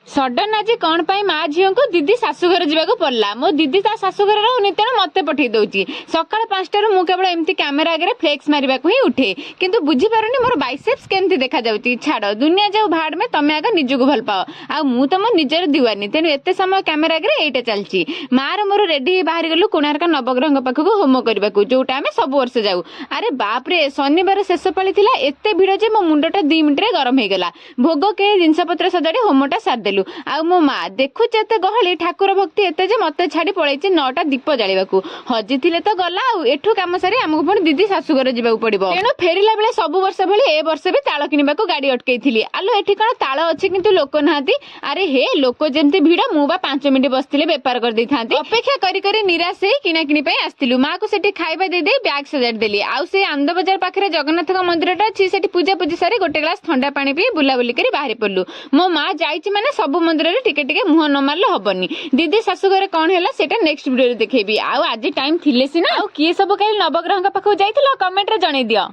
Sudden आज कौन पाई माँ झील को दीदी शाशुघर जावाक पड़ला। मो दीदी ता शाशुघर रोनी तेणु मत पठे दौची। सकाल 5टार मु केवल एमती कैमेरा आगे फ्लेक्स मारिबा को ही उठे, किंतु बुझी पारुनी मोर बाइसेप्स केमती देखा जाउची। छाड़ दुनिया जाऊ भाड़ में तमे आगे निजको भल पाओ आ मु तो मो निजर दीवानी, तेणु एते समय कैमेरा आगे एटा चलची। मार मोर रेडी बाहर गलु कोणार्क नवग्रह पाखक होम करने को, जोटा आम सब वर्ष जाऊ। अरे बाप रे, शनिवार शेष पाली थिला, एते भिड़ जे मो मुंडटा 2 मिनिट रे गरम हो गला। भोग के जिनस पत्र सजाड़ी होमटा सारदेलु। आ मो माँ देखुच एते गहली ठाकुर भक्ति एते जे मते छाड़ी पळैछि 9टा दीप जालिबाकू। हजी थिले तो गला आ एठू काम सारी हमको पुणी दीदी शाशुघर जाबाकू पड़िबो। तेणु फेरिला बेले सब वर्ष भली ए वर्ष भी ताଳ किनिबाकू गाड़ी अटकैथिली। आलो एठी कोन ताଳ अछि किंतु लोक नाहांती। अरे हे लोक जेमती भिड़ मु बा 5 मिनिट बसथिले बेपार कर दैथांती। अपेक्षा करी करी निराश हे किना किनी पई आस्थिलु। माँ को सेठी खाइबा दे दे बैग सजाड़ देली। आउ से आनंद बाजार पाखरे जगन्नाथ मंदिरटा अछि, सेठी पूजा पूजी सारी गोटे ग्लास ठंडा पानी पी बुला बुली करी बाहर पड़लु। मो माँ जाइछि माने सब मंदिर रे टिके टिके मुह न मारले हबनी। दीदी शाशुघर कौन हैला सेटा नेक्स्ट वीडियो रे देखेबी। आउ आज टाइम थिले सिना। आउ किए सब काई नवग्रह पाखु जाइथिलो कमेंट रे जणै दियो।